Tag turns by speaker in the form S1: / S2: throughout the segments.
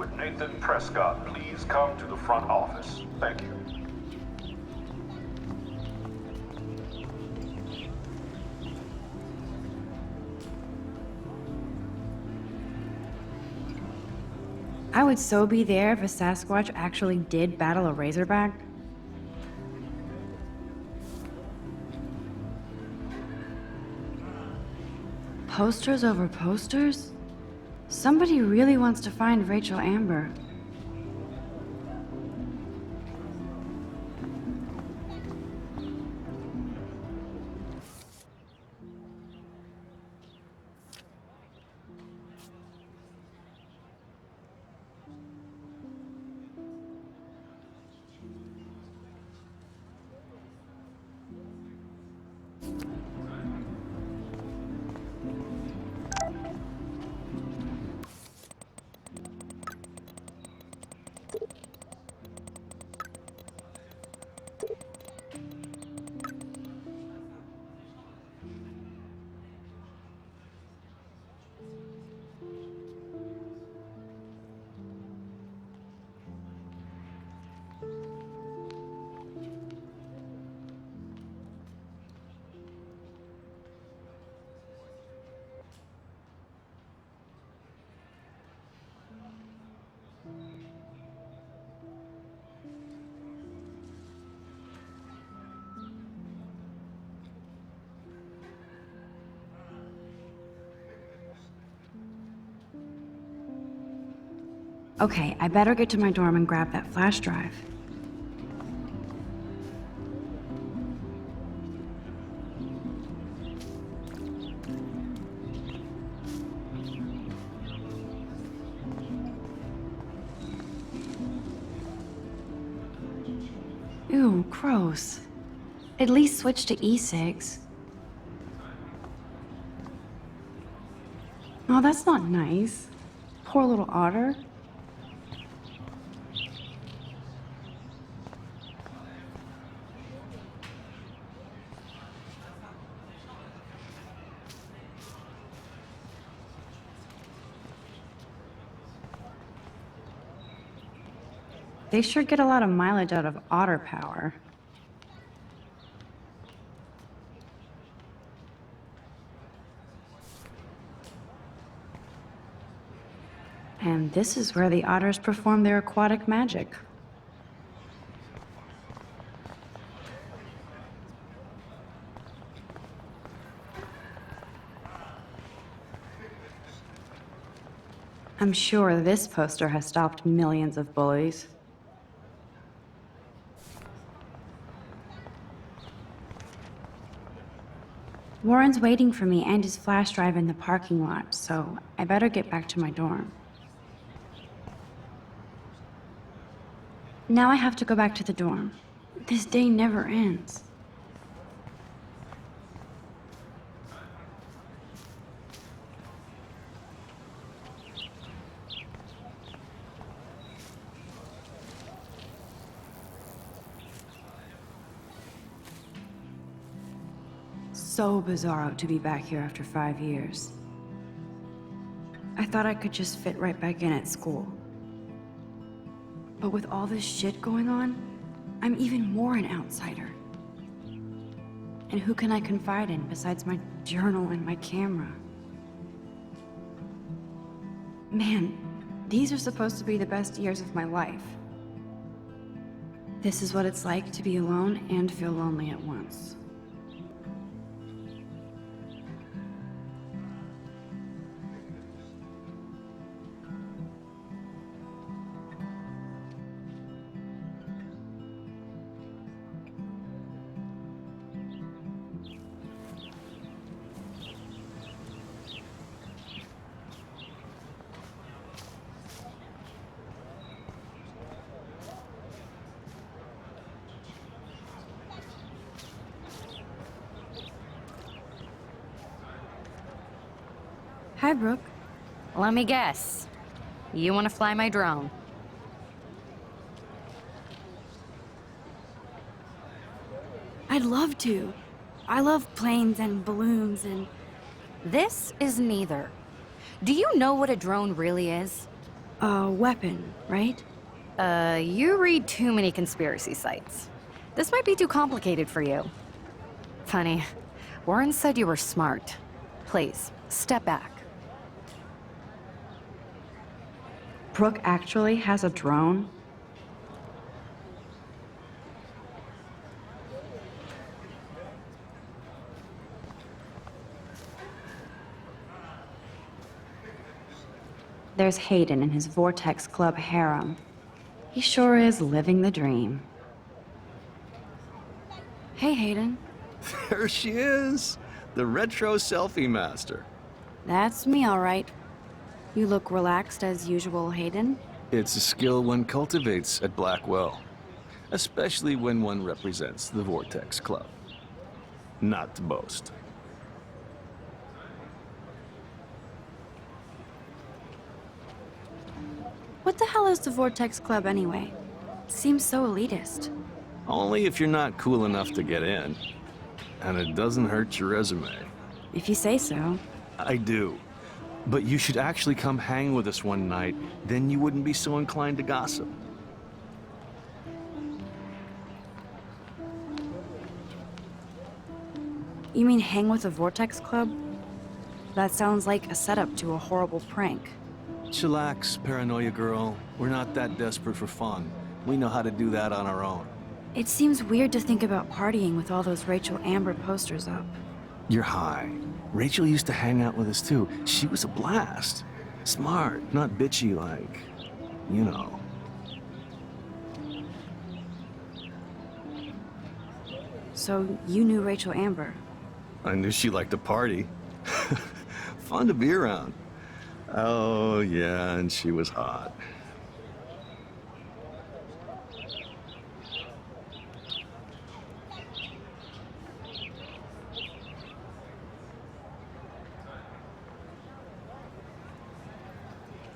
S1: Would Nathan Prescott please come to the front office? Thank you.
S2: I would so be there if a Sasquatch actually did battle a Razorback. Posters over posters? Somebody really wants to find Rachel Amber. Okay, I better get to my dorm and grab that flash drive. Ew, gross. At least switch to e-cigs. Oh, that's not nice. Poor little otter. They sure get a lot of mileage out of otter power. And this is where the otters perform their aquatic magic. I'm sure this poster has stopped millions of bullies. Warren's waiting for me and his flash drive in the parking lot, so I better get back to my dorm. Now I have to go back to the dorm. This day never ends. So bizarro to be back here after 5 years. I thought I could just fit right back in at school. But with all this shit going on, I'm even more an outsider. And who can I confide in besides my journal and my camera? Man, these are supposed to be the best years of my life. This is what it's like to be alone and feel lonely at once. Hi, Brooke.
S3: Let me guess. You want to fly my drone?
S2: I'd love to. I love planes and balloons and...
S3: This is neither. Do you know what a drone really is?
S2: A weapon, right?
S3: You read too many conspiracy sites. This might be too complicated for you. Funny, Warren said you were smart. Please, step back.
S2: Brooke actually has a drone? There's Hayden and his Vortex Club harem. He sure is living the dream. Hey, Hayden.
S4: There she is, the retro selfie master.
S2: That's me, all right. You look relaxed as usual, Hayden.
S4: It's a skill one cultivates at Blackwell, especially when one represents the Vortex Club. Not to boast.
S2: What the hell is the Vortex Club anyway? Seems so elitist.
S4: Only if you're not cool enough to get in. And it doesn't hurt your resume.
S2: If you say so.
S4: I do. But you should actually come hang with us one night, then you wouldn't be so inclined to gossip.
S2: You mean hang with the Vortex Club? That sounds like a setup to a horrible prank.
S4: Chillax, paranoia girl. We're not that desperate for fun. We know how to do that on our own.
S2: It seems weird to think about partying with all those Rachel Amber posters up.
S4: You're high. Rachel used to hang out with us too. She was a blast. Smart, not bitchy like, you know.
S2: So you knew Rachel Amber?
S4: I knew she liked to party. Fun to be around. Oh, yeah, and she was hot.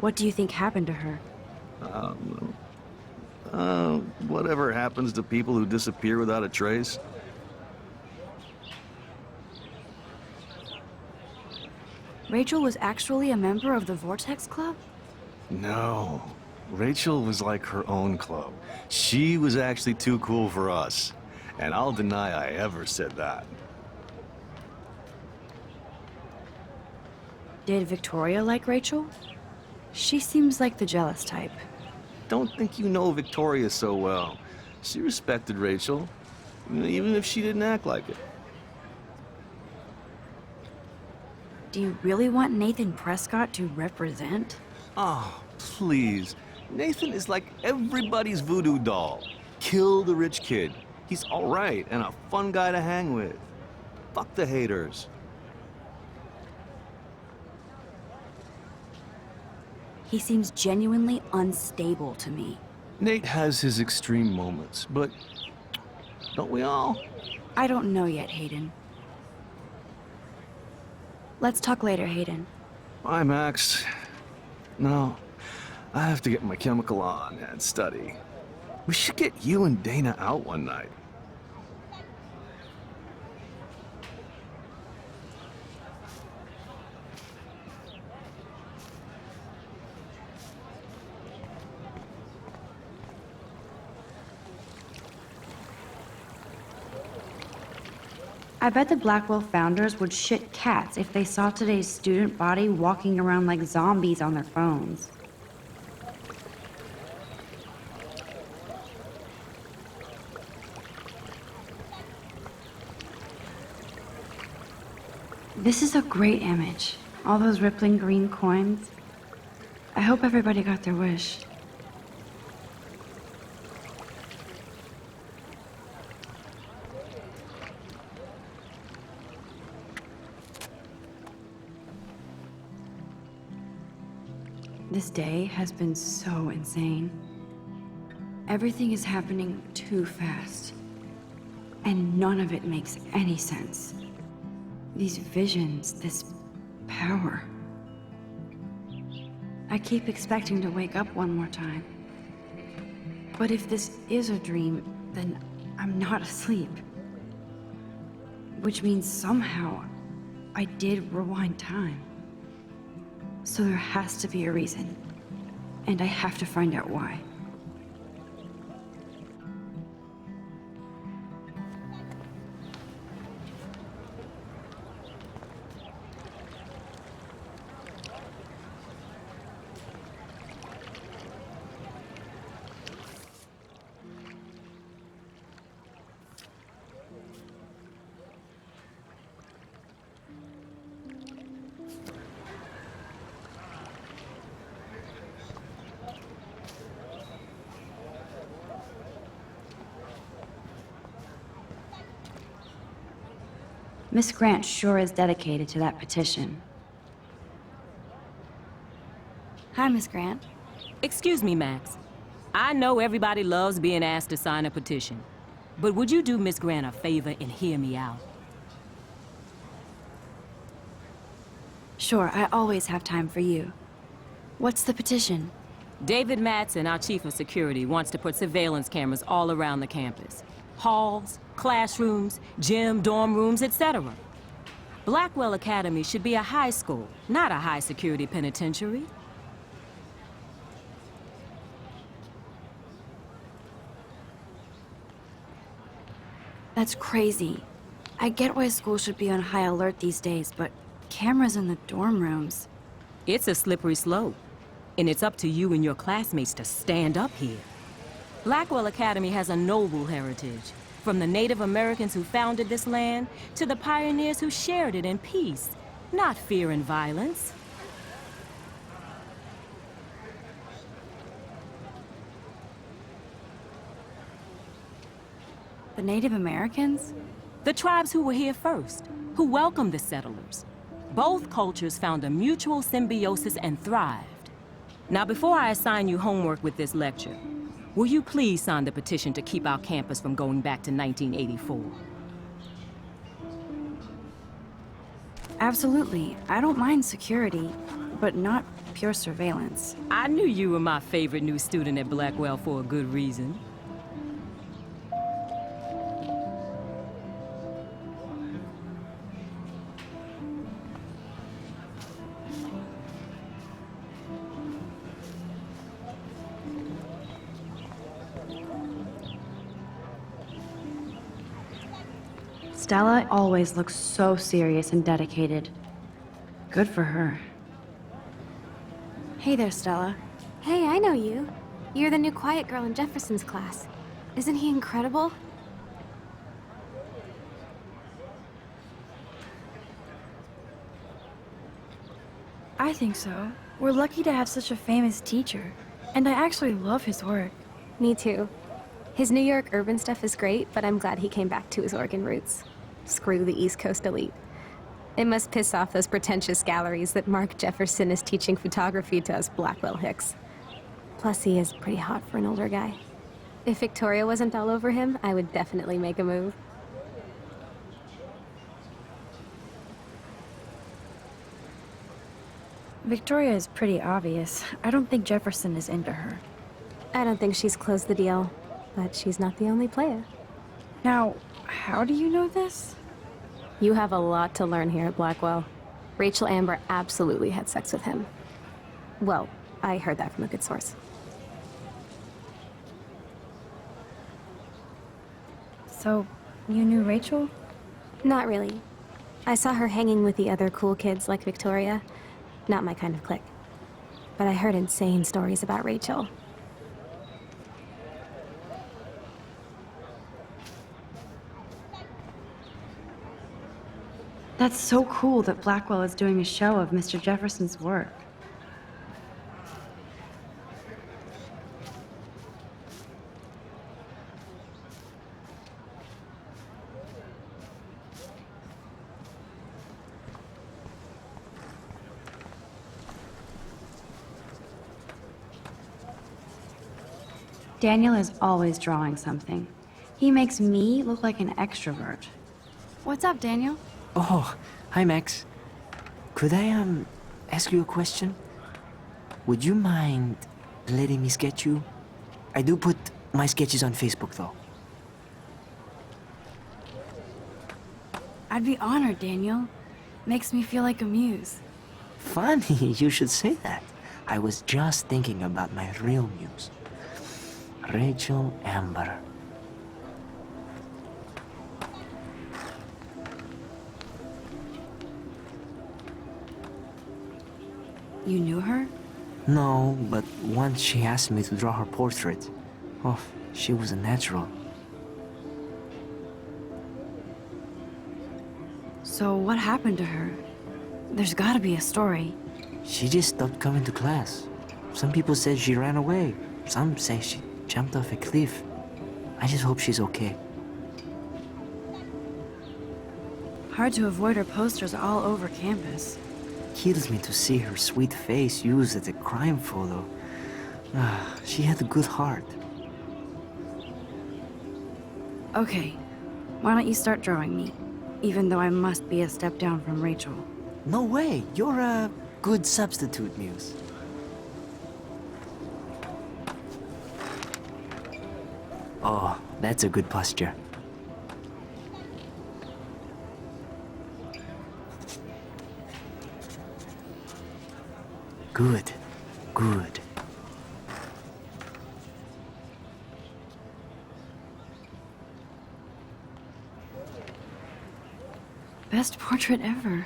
S2: What do you think happened to her?
S4: Whatever happens to people who disappear without a trace.
S2: Rachel was actually a member of the Vortex Club?
S4: No. Rachel was like her own club. She was actually too cool for us. And I'll deny I ever said that.
S2: Did Victoria like Rachel? She seems like the jealous type.
S4: Don't think you know Victoria so well. She respected Rachel, even if she didn't act like it.
S2: Do you really want Nathan Prescott to represent?
S4: Oh, please. Nathan is like everybody's voodoo doll. Kill the rich kid. He's all right and a fun guy to hang with. Fuck the haters.
S2: He seems genuinely unstable to me.
S4: Nate has his extreme moments, but don't we all?
S2: I don't know yet, Hayden. Let's talk later, Hayden.
S4: Bye, Max. No, I have to get my chemical on and study. We should get you and Dana out one night.
S2: I bet the Blackwell founders would shit cats if they saw today's student body walking around like zombies on their phones. This is a great image. All those rippling green coins. I hope everybody got their wish. This day has been so insane. Everything is happening too fast. And none of it makes any sense. These visions, this power. I keep expecting to wake up one more time. But if this is a dream, then I'm not asleep. Which means somehow I did rewind time. So there has to be a reason. and I have to find out why. Miss Grant sure is dedicated to that petition. Hi, Miss Grant.
S5: Excuse me, Max. I know everybody loves being asked to sign a petition, but would you do Miss Grant a favor and hear me out?
S2: Sure, I always have time for you. What's the petition?
S5: David Madsen, our chief of security, wants to put surveillance cameras all around the campus. Halls, classrooms, gym, dorm rooms, etc. Blackwell Academy should be a high school, not a high-security penitentiary.
S2: That's crazy. I get why school should be on high alert these days, but cameras in the dorm rooms.
S5: It's a slippery slope, and it's up to you and your classmates to stand up here. Blackwell Academy has a noble heritage, from the Native Americans who founded this land to the pioneers who shared it in peace, not fear and violence.
S2: The Native Americans?
S5: The tribes who were here first, who welcomed the settlers. Both cultures found a mutual symbiosis and thrived. Now, before I assign you homework with this lecture, will you please sign the petition to keep our campus from going back to 1984?
S2: Absolutely. I don't mind security, but not pure surveillance.
S5: I knew you were my favorite new student at Blackwell for a good reason.
S2: Stella always looks so serious and dedicated. Good for her. Hey there, Stella.
S6: Hey, I know you. You're the new quiet girl in Jefferson's class. Isn't he incredible?
S2: I think so. We're lucky to have such a famous teacher. And I actually love his work.
S6: Me too. His New York urban stuff is great, but I'm glad he came back to his Oregon roots. Screw the East Coast elite. It must piss off those pretentious galleries that Mark Jefferson is teaching photography to us Blackwell hicks. Plus, he is pretty hot for an older guy. If Victoria wasn't all over him, I would definitely make a move.
S2: Victoria is pretty obvious. I don't think Jefferson is into her.
S6: I don't think she's closed the deal, but she's not the only player.
S2: Now, how do you know this?
S6: You have a lot to learn here at Blackwell. Rachel Amber absolutely had sex with him. Well, I heard that from a good source.
S2: So, you knew Rachel?
S6: Not really. I saw her hanging with the other cool kids like Victoria. Not my kind of clique. But I heard insane stories about Rachel.
S2: That's so cool that Blackwell is doing a show of Mr. Jefferson's work. Daniel is always drawing something. He makes me look like an extrovert. What's up, Daniel?
S7: Oh, hi Max. Could I, ask you a question? Would you mind letting me sketch you? I do put my sketches on Facebook, though.
S2: I'd be honored, Daniel. Makes me feel like a muse.
S7: Funny, you should say that. I was just thinking about my real muse. Rachel Amber.
S2: You knew her?
S7: No, but once she asked me to draw her portrait. Oh, she was a natural.
S2: So what happened to her? There's gotta be a story.
S7: She just stopped coming to class. Some people said she ran away. Some say she jumped off a cliff. I just hope she's okay.
S2: Hard to avoid her posters all over campus.
S7: Kills me to see her sweet face used as a crime photo. Ah, she had a good heart.
S2: Okay, why don't you start drawing me? Even though I must be a step down from Rachel.
S7: No way, you're a good substitute, Muse. Oh, that's a good posture. Good, good.
S2: Best portrait ever.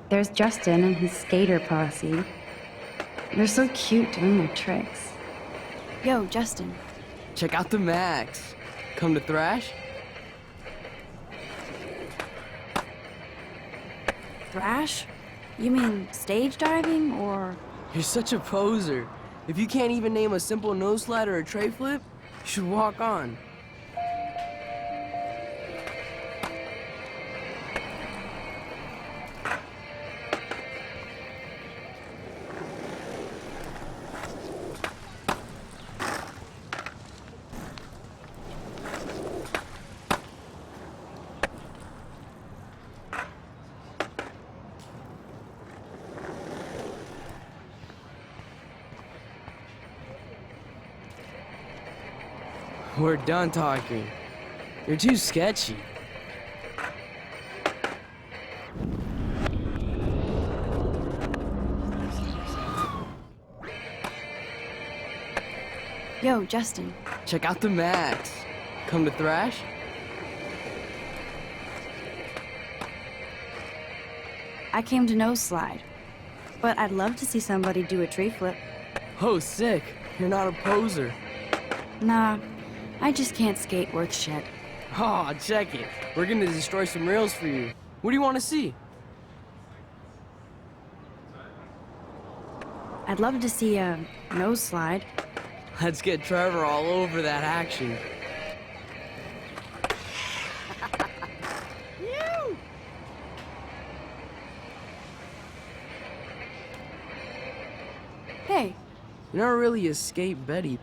S2: There's Justin and his skater posse. They're so cute doing their tricks. Yo, Justin.
S8: Check out the Max. Come to thrash?
S2: Thrash? You mean stage diving, or...?
S8: You're such a poser. If you can't even name a simple nose slide or a tray flip, you should walk on. We're done talking. You're too sketchy.
S2: Yo, Justin.
S8: Check out the Max. Come to thrash?
S2: I came to nose slide. But I'd love to see somebody do a tree flip.
S8: Oh, sick. You're not a poser.
S2: Nah, I just can't skate worth shit.
S8: Aw, check it. We're gonna destroy some rails for you. What do you want to see?
S2: I'd love to see a nose slide.
S8: Let's get Trevor all over that action.
S2: Hey,
S8: You're not really a skate Betty.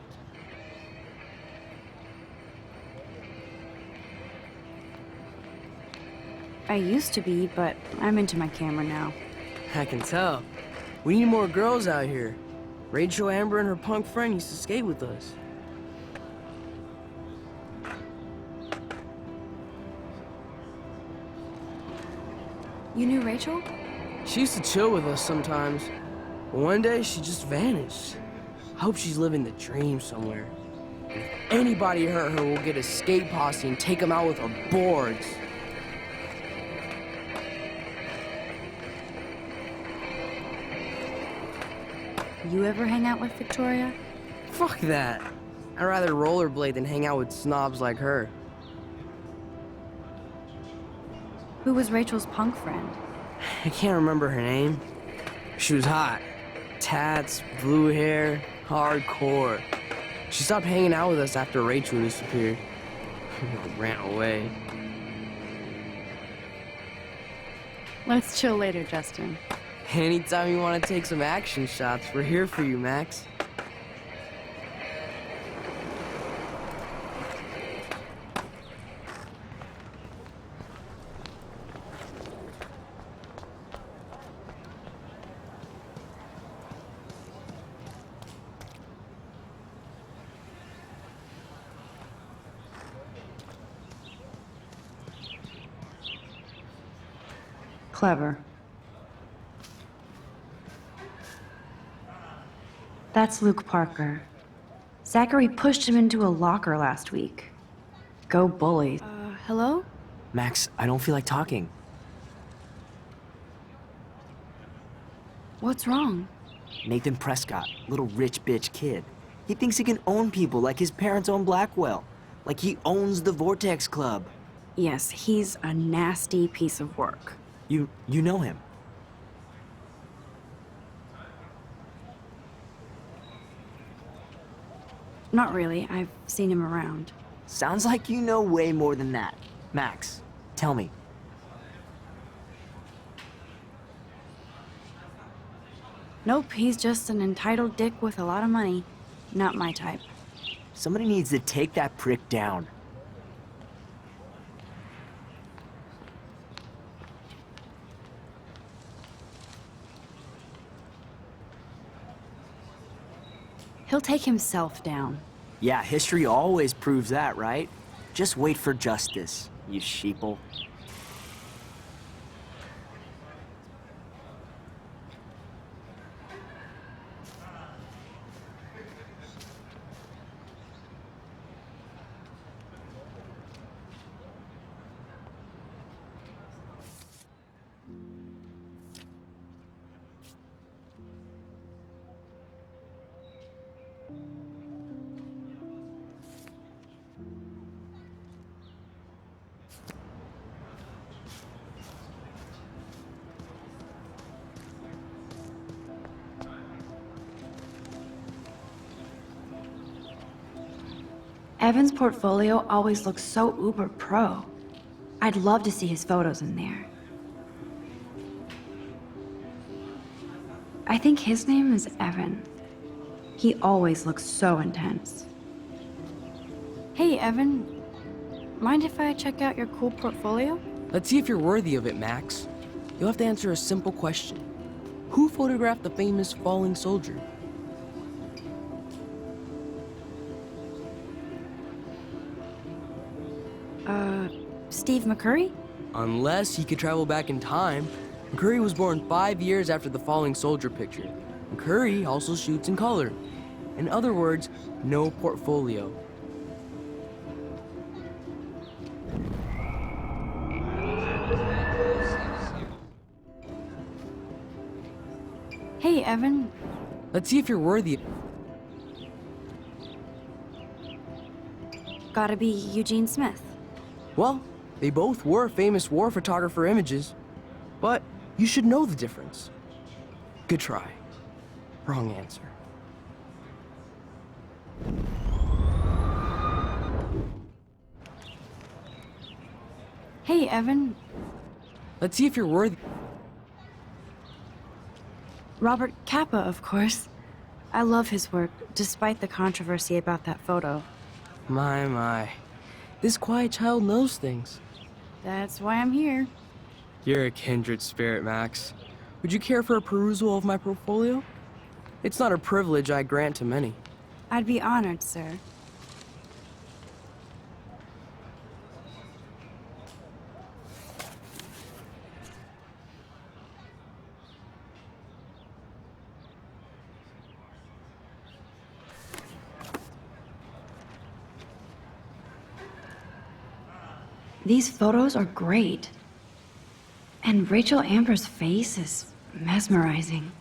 S2: I used to be, but I'm into my camera now.
S8: I can tell. We need more girls out here. Rachel Amber and her punk friend used to skate with us.
S2: You knew Rachel?
S8: She used to chill with us sometimes. But one day, she just vanished. I hope she's living the dream somewhere. If anybody hurt her, we'll get a skate posse and take them out with our boards.
S2: You ever hang out with Victoria?
S8: Fuck that. I'd rather rollerblade than hang out with snobs like her.
S2: Who was Rachel's punk friend?
S8: I can't remember her name. She was hot. Tats, blue hair, hardcore. She stopped hanging out with us after Rachel disappeared. Ran away.
S2: Let's chill later, Justin.
S8: Anytime you want to take some action shots, we're here for you, Max.
S2: Clever. That's Luke Parker. Zachary pushed him into a locker last week. Go bully. Hello?
S7: Max, I don't feel like talking.
S2: What's wrong?
S7: Nathan Prescott, little rich bitch kid. He thinks he can own people like his parents own Blackwell. Like he owns the Vortex Club.
S2: Yes, he's a nasty piece of work.
S7: You know him.
S2: Not really. I've seen him around.
S7: Sounds like you know way more than that. Max, tell me.
S2: Nope, he's just an entitled dick with a lot of money. Not my type.
S7: Somebody needs to take that prick down.
S2: He'll take himself down.
S7: Yeah, history always proves that, right? Just wait for justice, you sheeple.
S2: Evan's portfolio always looks so uber pro. I'd love to see his photos in there. I think his name is Evan. He always looks so intense. Hey, Evan. Mind if I check out your cool portfolio?
S8: Let's see if you're worthy of it, Max. You'll have to answer a simple question. Who photographed the famous falling soldier?
S2: Steve McCurry?
S8: Unless he could travel back in time. McCurry was born 5 years after the falling soldier picture. McCurry also shoots in color. In other words, no portfolio.
S2: Hey, Evan.
S8: Let's see if you're worthy.
S2: Gotta be Eugene Smith.
S8: Well, they both were famous war photographer images, but you should know the difference. Good try. Wrong answer.
S2: Hey, Evan.
S8: Let's see if you're worthy.
S2: Robert Capa, of course. I love his work, despite the controversy about that photo.
S8: My. This quiet child knows things.
S2: That's why I'm here.
S8: You're a kindred spirit, Max. Would you care for a perusal of my portfolio? It's not a privilege I grant to many.
S2: I'd be honored, sir. These photos are great. And Rachel Amber's face is mesmerizing.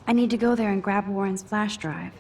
S2: I need to go there and grab Warren's flash drive.